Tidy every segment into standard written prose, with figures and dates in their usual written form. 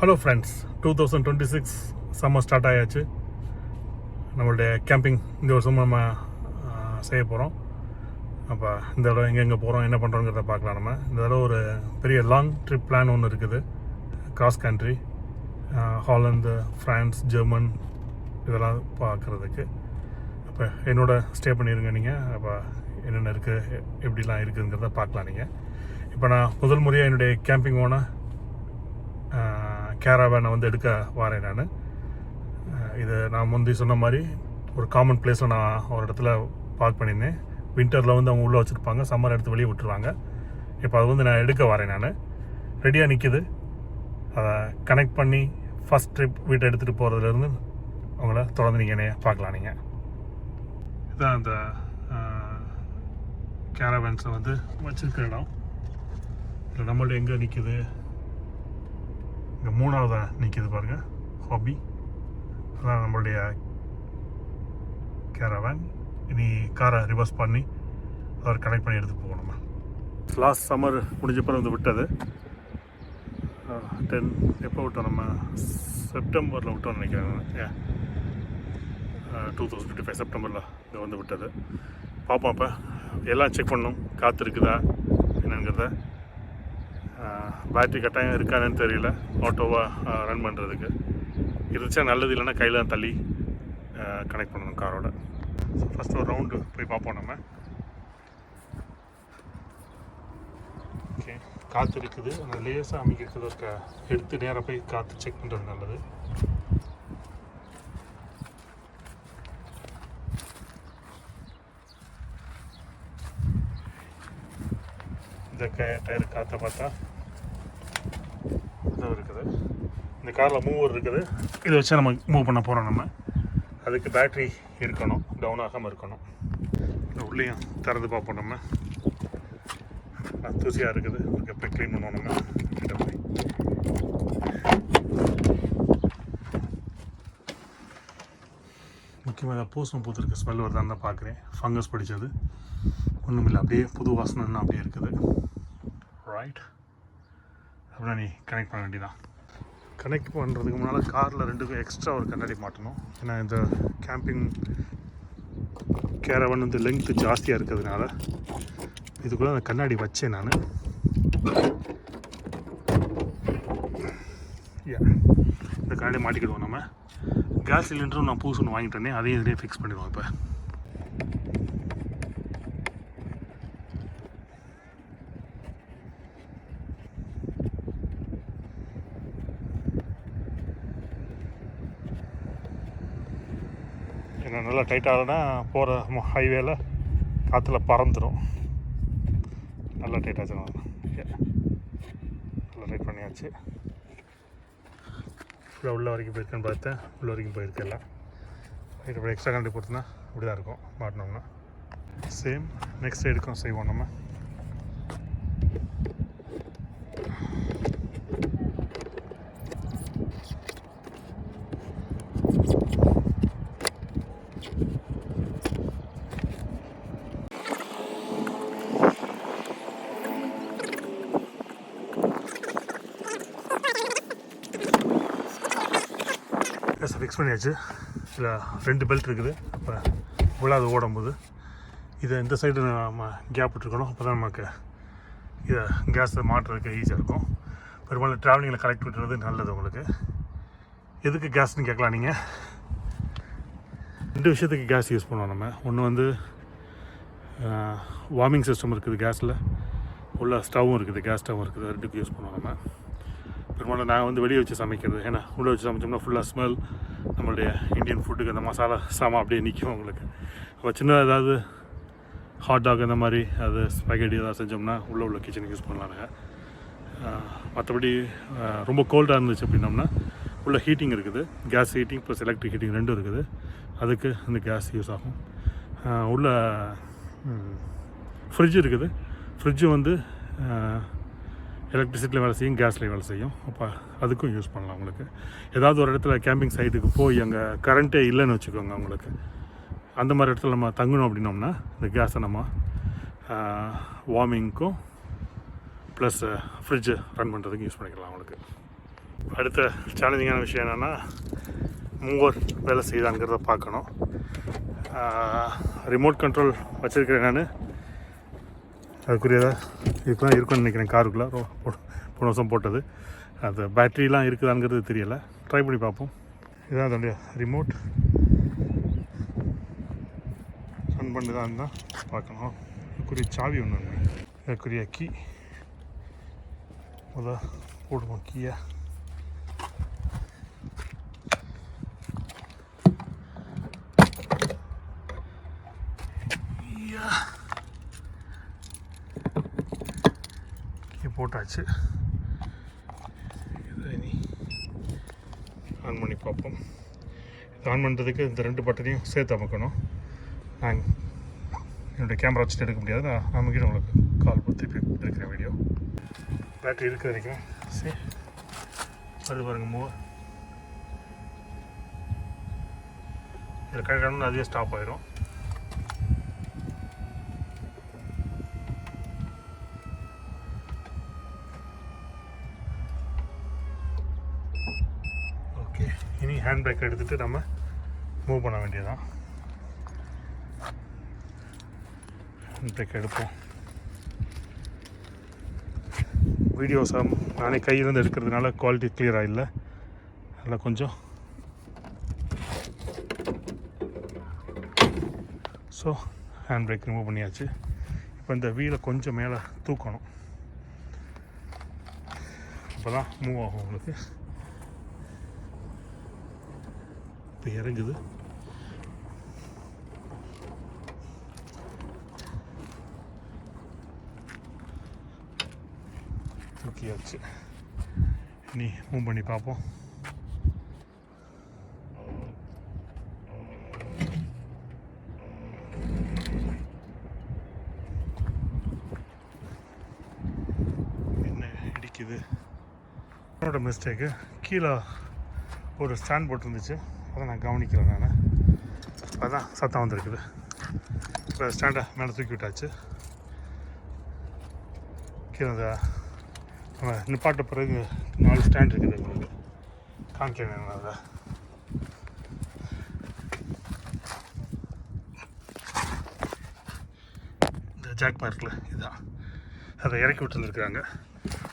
Hello friends, 2026 summer start ஆயாச்சு. நம்மளுடைய camping இந்த வருஷம் நம்ம செய்ய போகிறோம். அப்போ இந்த தடவை எங்கெங்கே போகிறோம், என்ன பண்ணுறோங்கிறத பார்க்கலாம். நம்ம இந்த தடவை ஒரு பெரிய லாங் ட்ரிப் பிளான் ஒன்று இருக்குது. Cross country, Holland, France, German இதெல்லாம் பார்க்குறதுக்கு. அப்போ என்னோட ஸ்டே பண்ணிடுங்க நீங்கள். அப்போ என்னென்ன இருக்குது, எப்படிலாம் இருக்குதுங்கிறத பார்க்கலாம் நீங்கள். இப்போ நான் முதல் முறையாக என்னுடைய கேம்பிங்கோன கேரவேனை வந்து எடுக்க வரேன். நான் இது நான் முந்தி சொன்ன மாதிரி ஒரு காமன் பிளேஸில் நான் ஒரு இடத்துல பார்க் பண்ணியிருந்தேன். வின்டரில் வந்து அவங்க உள்ளே வச்சுருப்பாங்க, சம்மர் எடுத்து வெளியே விட்டுருவாங்க. இப்போ அது வந்து நான் எடுக்க வரேன். நான் ரெடியாக நிற்கிது. அதை கனெக்ட் பண்ணி ஃபஸ்ட் ட்ரிப் வீட்டை எடுத்துகிட்டு போகிறதுலேருந்து அவங்கள தொடர்ந்து நீங்கள் என்னைய பார்க்கலாம். நீங்கள் இதுதான் அந்த கேரவேன்ஸை வந்து வச்சுருக்கிற இடம். இதில் நம்மள்ட்ட எங்கே நிற்கிது, இங்கே மூணாவதாக நிற்கிது பாருங்கள், ஹாபி. அதான் நம்மளுடைய கேரவேன். இனி காரை ரிவர்ஸ் பண்ணி அதை கனெக்ட் பண்ணி எடுத்து போவோம். நம்ம லாஸ்ட் சம்மர் முடிஞ்சப்போ வந்து விட்டது. 10 எப்போ விட்டோம், நம்ம செப்டம்பரில் விட்டோம்னு நினைக்கிறேன். 2025 செப்டம்பரில் இங்கே வந்து விட்டது. பார்ப்போம். இப்போ எல்லாம் செக் பண்ணணும், காற்று இருக்குதா என்னங்கிறத. பேட்ரி கட்டாயம் இருக்காதுன்னு தெரியல, ஆட்டோவாக ரன் பண்ணுறதுக்கு. இருந்துச்சா நல்லது, இல்லைன்னா கையில் தான் தள்ளி கனெக்ட் பண்ணணும் காரோட. ஸோ ஃபஸ்ட்டு ஒரு ரவுண்டு போய் பார்ப்போம் நம்ம. ஓகே, காற்று இருக்குது, அந்த லேசாக அமைக்கிறது எடுத்து நேராக போய் காற்று செக் பண்ணுறது நல்லது. இந்த டயர் காற்றை பார்த்தா இதுவும் இருக்குது. இந்த காரில் மூவர் இருக்குது, இதை வச்சு நம்ம மூவ் பண்ண போகிறோம். நம்ம அதுக்கு பேட்ரி இருக்கணும், டவுன் ஆகாமல் இருக்கணும். உள்ளேயும் திறந்து பார்ப்போம். நம்ம தூசியாக இருக்குது, அதுக்கு எப்போ க்ளீன் பண்ணுவோம். நம்ம கிட்ட போய் முக்கியமாக பூசணம் பூத்துருக்கு, ஸ்மெல் வருதான்னு தான் பார்க்குறேன். ஃபங்கஸ் படித்தது ஒன்றும் இல்லை, அப்படியே புது வாசனைன்னா அப்படியே இருக்குது. ரைட், அப்படின்னா நீ கனெக்ட் பண்ண வேண்டியதான். கனெக்ட் பண்ணுறதுக்கு முன்னால் காரில் ரெண்டுக்கும் எக்ஸ்ட்ரா ஒரு கண்ணாடி மாட்டணும். ஏன்னா இந்த கேம்பிங் கேரவன் வந்து லெங்க்த்து ஜாஸ்தியாக இருக்கிறதுனால இதுக்குள்ளே அந்த கண்ணாடி வச்சேன் நான். இந்த கண்ணாடி மாட்டிக்கிடுவோம். நம்ம கேஸ் சிலிண்டரும் நான் புதுசு ஒன்று வாங்கிட்டு வந்தேன், அதையும் இதிலே ஃபிக்ஸ் பண்ணிடுவோம். இப்போ ஏன்னா நல்லா டைட்டாகனா போகிற ஹைவேல காற்றுல பறந்துடும். நல்லா டைட்டாக நல்லா டைட் பண்ணியாச்சு. ஃபுல்லாக உள்ள வரைக்கும் போயிருக்கேன்னு பார்த்தேன், உள்ள வரைக்கும் போயிருக்கு எல்லாம். இப்படி எக்ஸ்ட்ரா கண்டி போட்டுனா இப்படி தான் இருக்கும் மாட்டினோம்னா. சேம் நெக்ஸ்ட் சைடுக்கும் செய்வோம் நம்ம. ஃபிக்ஸ் பண்ணியாச்சு. இதில் 2 பெல்ட் இருக்குது. அப்போ விழாது ஓடும்போது இதை இந்த சைடு நம்ம கேப் விட்டுருக்கணும். அப்போ தான் நமக்கு இதை கேஸை மாட்டுறதுக்கு ஈஸியாக இருக்கும். பெரும்பாலும் ட்ராவலிங்கில் கலெக்ட் விட்டுறது நல்லது உங்களுக்கு. எதுக்கு கேஸ்ன்னு கேட்கலாம் நீங்கள். 2 விஷயத்துக்கு கேஸ் யூஸ் பண்ணுவோம் நம்ம. ஒன்று வந்து வார்மிங் சிஸ்டம் இருக்குது கேஸில், உள்ள ஸ்டவ்வும் இருக்குது, கேஸ் ஸ்டவ்வும் இருக்குது. 2க்கு யூஸ் பண்ணுவோம் நம்ம. பெரும்பாலும் நாங்கள் வந்து வெளியே வச்சு சமைக்கிறது. ஏன்னா உள்ளே வச்சு சமைச்சோம்னா ஃபுல்லாக ஸ்மெல், நம்மளுடைய இந்தியன் ஃபுட்டுக்கு அந்த மசாலா சாமான் அப்படியே நிற்கும் உங்களுக்கு. அப்போ சின்ன ஏதாவது ஹாட் டாக் அந்த மாதிரி அது ஸ்பெகட்டி ஏதாவது செஞ்சோம்னா உள்ள கிச்சனுக்கு யூஸ் பண்ணலாம் நாங்கள். மற்றபடி ரொம்ப கோல்டாக இருந்துச்சு அப்படின்னோம்னா உள்ள ஹீட்டிங் இருக்குது, gas heating plus electric heating 2 இருக்குது. அதுக்கு இந்த கேஸ் யூஸ் ஆகும். உள்ள ஃப்ரிட்ஜ் இருக்குது. ஃப்ரிட்ஜு வந்து எலக்ட்ரிசிட்டியில் வேலை செய்யும், கேஸ்லேயும் வேலை செய்யும். அப்போ அதுக்கும் யூஸ் பண்ணலாம் உங்களுக்கு. ஏதாவது ஒரு இடத்துல கேம்பிங் சைட்டுக்கு போய் அங்கே கரண்ட்டே இல்லைன்னு வச்சுக்கோங்க உங்களுக்கு. அந்த மாதிரி இடத்துல நம்ம தங்கணும் அப்படின்னோம்னா இந்த கேஸை நம்ம வார்மிங்க்கும் ப்ளஸ் ஃப்ரிட்ஜு ரன் பண்ணுறதுக்கு யூஸ் பண்ணிக்கலாம் உங்களுக்கு. அடுத்த சேலஞ்சிங்கான விஷயம் என்னென்னா மூவர் வேலை செய்தாங்கிறத பார்க்கணும். ரிமோட் கண்ட்ரோல் வச்சுருக்கிறேன் நான். அதுக்குரியதாக இதுக்கெலாம் இருக்குன்னு நினைக்கிறேன். காருக்குள்ளே போன வருஷம் போட்டது. அது பேட்ரிலாம் இருக்குதாங்கிறது தெரியலை. ட்ரை பண்ணி பார்ப்போம். இதுதான் அதோடைய ரிமோட். ரன் பண்ணுதான் தான் பார்க்கணும். இதுக்குரிய சாவி ஒன்று, இதுக்குரிய கீ போடுவோம். கீயை போட்டாச்சு. இதை இனி ஆன் பண்ணி பார்ப்போம். இது ஆன் பண்ணுறதுக்கு இந்த 2 பட்டனையும் சேர்த்து அமைக்கணும். நான் என்னுடைய கேமரா வச்சுட்டு எடுக்க முடியாது. நான் நமக்கிட்ட உங்களுக்கு கால் திருப்பி இருக்கிற வீடியோ பேட்டரி இருக்க வரைக்கும் சரி அது பாருங்கள். இதில் கரெக்டான அதே ஸ்டாப் ஆயிரும். ஓகே, இனி ஹேண்ட் பிரேக் எடுத்துகிட்டு நம்ம மூவ் பண்ண வேண்டியதான். ஹேண்ட் பிரேக் எடுப்போம். வீடியோஸை நானே கையிலேருந்து எடுக்கிறதுனால குவாலிட்டி கிளியராக இல்லை. அதில் கொஞ்சம் ஸோ ஹேண்ட் பிரேக் ரிமூவ் பண்ணியாச்சு. இப்போ இந்த வீலை கொஞ்சம் மேலே தூக்கணும். அப்போ தான் மூவ் ஆகும் உங்களுக்கு. இப்போ இறங்குது. தூக்கியாச்சு. நீ மூவ் பண்ணி பார்ப்போம். என்ன இடிக்குது? என்னோட மிஸ்டேக்கு. கீழே ஒரு ஸ்டாண்ட் போட்டுருந்துச்சு, அதை நான் கவனிக்கிறேன். நான் அதான் சத்தம் வந்துருக்குது. இப்போ ஸ்டாண்டை மேலே தூக்கி விட்டாச்சு. கீழே அந்த நம்ம நிப்பாட்ட பிறகு 4 ஸ்டாண்ட் இருக்குது. உங்களுக்கு காமிக்கிறேன். அதை இந்த ஜாக் பார்க்கில் இதுதான் அதை இறக்கி விட்டுருந்துருக்குறாங்க.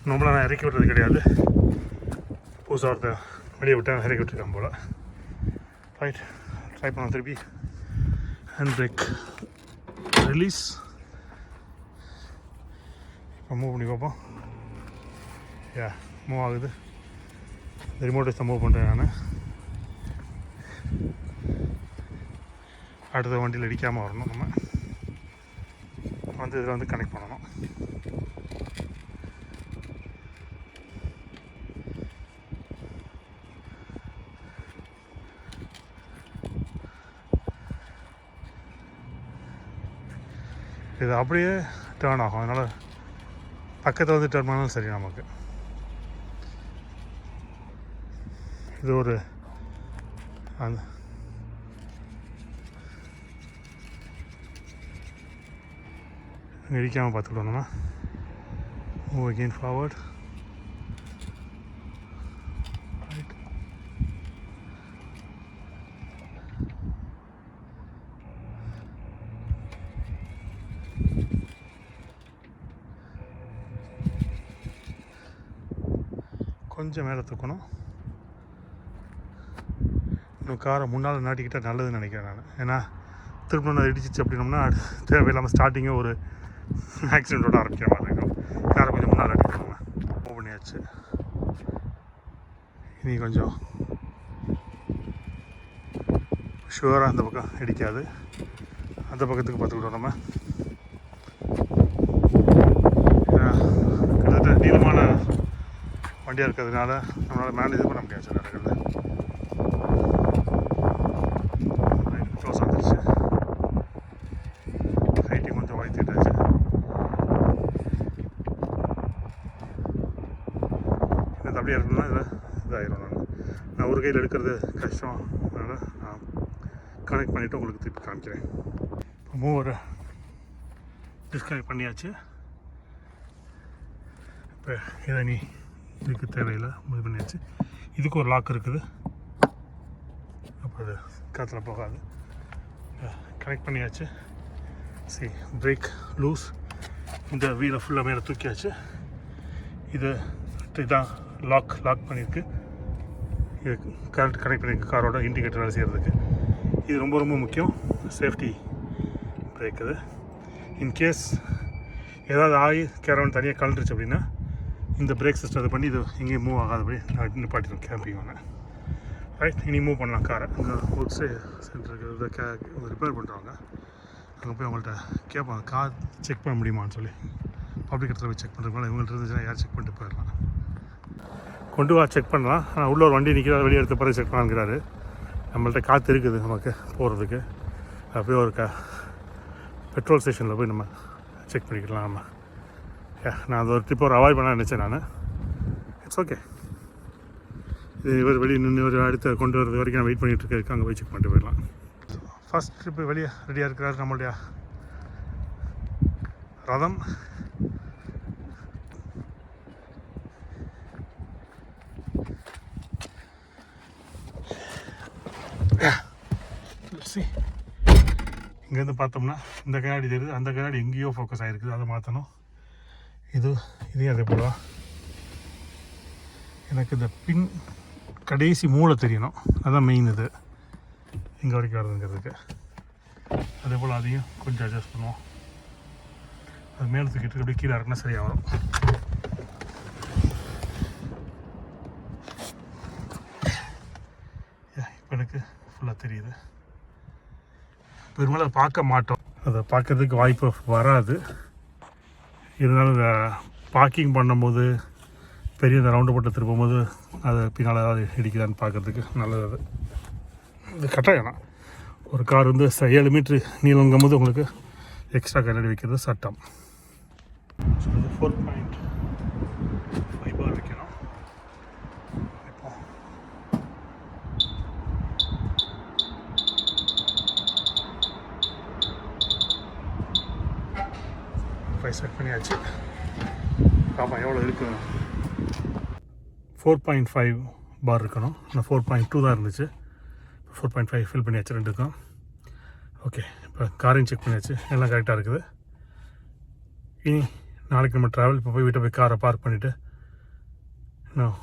நம்மளாம் நான் இறக்கி விட்டது கிடையாது. புதுசாக ஒருத்தர் வெளியே விட்டு இறக்கி விட்டுருக்கான் போல். ரைட், ட்ரை பண்ணலாம் திருப்பி. Hand brake release. இப்போ மூவ் பண்ணி பார்ப்போம். மூவ் ஆகுது. இந்த ரிமோட் வச்சு மூவ் பண்ணுறேன் நான். அடுத்த வண்டியில் இடிக்காமல் வரணும். நம்ம வந்து இதில் வந்து கனெக்ட் பண்ணணும். இது அப்படியே டேர்ன் ஆகும். அதனால் பக்கத்தில் வந்து டேர்ன் பண்ணாலும் சரி. நமக்கு இது ஒரு அந்த இடிக்காமல் பார்த்துக்கிட்டோம். நம்ம மூவ் அகெயின் ஃபார்வர்ட். கொஞ்சம் மேலே தூக்கணும். இன்னும் காரை முன்னால் நாட்டிக்கிட்டால் நல்லதுன்னு நினைக்கிறேன் நான். ஏன்னா திரும்ப நான் இடிச்சிச்சு அப்படின்னோம்னா தேவையில்லாமல் ஸ்டார்டிங்கே ஒரு ஆக்சிடெண்ட்டோட ஆரம்பிக்கிற மாதிரி இருக்கும். காரை கொஞ்சம் முன்னால் நாட்டிக்கிட்டோம். மூவ் பண்ணியாச்சு. இனி கொஞ்சம் ஷுவராக அந்த பக்கம் இடிக்காது. அந்த பக்கத்துக்கு பார்த்துக்கிட்டோம். நம்ம கிட்டத்தட்ட நீளமான வண்டியாக இருக்கிறதுனால நம்மளால் மேனேஜ் பண்ண முடியாது சில இடங்களில். க்ளோஸ் வந்துருச்சு. ஹைட்டையும் கொஞ்சம் வளர்த்திட்டாச்சு. இது அப்படியே இருக்கணும்னா இதில் இதாகிடும். நான் ஒரு கையில் எடுக்கிறது கஷ்டம். அதனால் நான் கனெக்ட் பண்ணிவிட்டு உங்களுக்கு திருப்பி காமிக்கிறேன். இப்போ மூவரை டிஸ்கனெக்ட் பண்ணியாச்சு. இப்போ இதை நீ இதுக்கு தேவையில்லை இது பண்ணியாச்சு. இதுக்கு ஒரு லாக் இருக்குது, அப்போ அது காற்றுல போகாது. கனெக்ட் பண்ணியாச்சு. சரி, பிரேக் லூஸ். இந்த வீலை ஃபுல்லாக மேலே தூக்கியாச்சு. இதுதான் லாக் பண்ணியிருக்கு. இது கரண்ட் கனெக்ட் பண்ணியிருக்கு காரோட இண்டிகேட்டர் வேலை செய்கிறதுக்கு. இது ரொம்ப ரொம்ப முக்கியம், சேஃப்டி பிரேக். இது இன்கேஸ் ஏதாவது ஆகி கேரவன் தனியாக கலந்துருச்சு அப்படின்னா இந்த பிரேக் சிஸ்டம் அதை பண்ணி இது எங்கேயும் மூவ் ஆகாதபடி நான் நிப்பாட்டிடும் கேம்பிங் ஒன்று. ரைட், இனி மூவ் பண்ணலாம் காரை. அங்கே ஒர்க் சென்டருக்கு இதை ரிப்பேர் பண்ணுறவங்க அங்கே போய் அவங்கள்ட்ட கேட்பாங்க கார் செக் பண்ண முடியுமான்னு சொல்லி. பப்ளிக் இடத்துல போய் செக் பண்ணுறதுனால இவங்கள்ட்ட இருந்துச்சுன்னா யார் செக் பண்ணிட்டு போயிடலாம். கொண்டு வா செக் பண்ணலாம். ஆனால் உள்ள ஒரு வண்டி நிற்கிற வெளியே எடுத்த பிறகு செக் பண்ணலாங்கிறாரு. நம்மள்ட்ட காற்று இருக்குது நமக்கு போகிறதுக்கு. அப்படியே ஒரு பெட்ரோல் ஸ்டேஷனில் போய் நம்ம செக் பண்ணிக்கலாம். நம்ம நான் அது ஒரு ட்ரிப் ஒரு அவாய்ட் பண்ண நினச்சேன் நான். It's okay. இது இவர் வெளியே நின்று ஒரு அடுத்த கொண்டு வரது வரைக்கும் நான் வெயிட் பண்ணிகிட்டு இருக்கேன். அங்கே போய் செக் பண்ணிட்டு போயிடலாம். ஃபஸ்ட் ட்ரிப்பு வெளியே ரெடியாக இருக்கிறார் நம்மளுடைய ரதம். இங்கேருந்து பார்த்தோம்னா இந்த கண்ணாடி தெரியுது, அந்த கண்ணாடி எங்கேயோ ஃபோக்கஸ் ஆகிருக்குது, அதை மாற்றணும். இதையும் அதே போல் எனக்கு இந்த பின் கடைசி மூளை தெரியணும், அதுதான் மெயின். இது இங்கே வரைக்கும் வருதுங்கிறதுக்கு. அதே போல் அதையும் கொஞ்சம் அட்ஜஸ்ட் பண்ணுவோம். அது மேலே தூக்கிட்டு அப்படியே கீழே இருக்குன்னா சரியாக வரும். இப்போ எனக்கு ஃபுல்லாக தெரியுது. பெரும்பாலும் அதை பார்க்க மாட்டோம், அதை பார்க்கறதுக்கு வாய்ப்பு வராது. இருந்தாலும் இந்த பார்க்கிங் பண்ணும்போது பெரிய இந்த ரவுண்டு போட்டு திருப்பும்போது அதை பின்னால் ஏதாவது இடிக்குதான்னு பார்க்குறதுக்கு நல்லது. அது இது கட்டாயம். ஒரு கார் வந்து 7 மீட்ரு நீளங்கும் போது உங்களுக்கு எக்ஸ்ட்ரா கண்ணாடி வைக்கிறது சட்டம். ஸோ இது 4.5 பார் வைக்கணும். செட் பண்ணியாச்சு. ஆமாம், எவ்வளோ இருக்குது? 4.5 பார் இருக்கணும். ஆனால் 4.2 தான் இருந்துச்சு. 4.5 ஃபில் பண்ணியாச்சு ரெண்டுக்கும். ஓகே, இப்போ காரையும் செக் பண்ணியாச்சு, எல்லாம் கரெக்டாக இருக்குது. இனி நாளைக்கு நம்ம ட்ராவல். இப்போ போய் வீட்டை போய் காரை பார்க் பண்ணிவிட்டு இன்னும்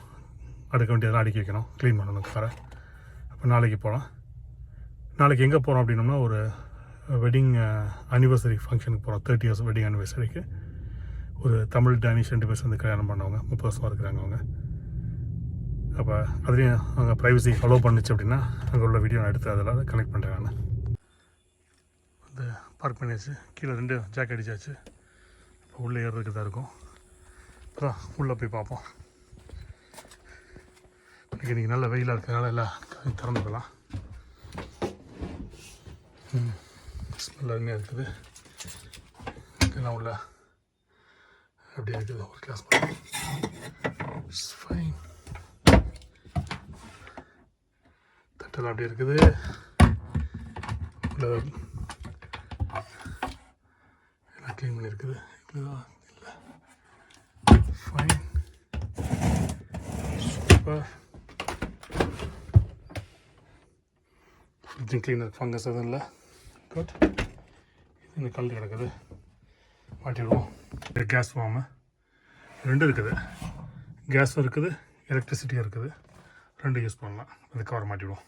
அடுக்க வேண்டியதெல்லாம் அடுக்கி வைக்கணும், க்ளீன் பண்ணணும் காரை. அப்போ நாளைக்கு போகலாம். நாளைக்கு எங்கே போகிறோம் அப்படின்னோம்னா ஒரு வெட்டிங் அனிவர்சரி ஃபங்க்ஷனுக்கு போகிறோம். 30 இயர்ஸ் வெட்டிங் அனிவர்சரிக்கு. ஒரு தமிழ் டேனிஷ் 2 பேர் வந்து கல்யாணம் பண்ணவங்க, 30 வருஷமாக இருக்கிறாங்க அவங்க. அப்போ அதுலேயும் அவங்க ப்ரைவசி அலோவ் பண்ணிச்சு அப்படின்னா அங்கே உள்ள வீடியோ நான் எடுத்து அதில் கனெக்ட் பண்ணுறேன். நான் இந்த பார்க் பண்ணியாச்சு, கீழே 2 ஜாக் அடித்தாச்சு. இப்போ உள்ளே ஏறுறதுக்கு தான் இருக்கும். அப்புறம் உள்ளே போய் பார்ப்போம். இன்றைக்கி நல்ல வெயிலாக இருக்கிறதுனால எல்லாம் திறந்துக்கலாம். ஸ்மெல் அருமையாக இருக்குது. இதெல்லாம் உள்ள அப்படியே இருக்குது. ஒரு கிளாஸ் ஃபைன். தட்டெல்லாம் அப்படியே இருக்குது. உள்ள எல்லாம் க்ளீன் பண்ணியிருக்குது. இல்லை ஃபைன், சூப்பர். ஃப்ரிட்ஜிங் கிளீனர், ஃபங்கஸ் எதுவும் இல்லை. குட். இந்த கல் கிடக்குது, மாட்டிடுவோம். கேஸ் ஃபார்மு 2 இருக்குது. கேஸும் இருக்குது, எலக்ட்ரிசிட்டியும் இருக்குது. 2 யூஸ் பண்ணலாம். அது கவர் மாட்டிடுவோம்.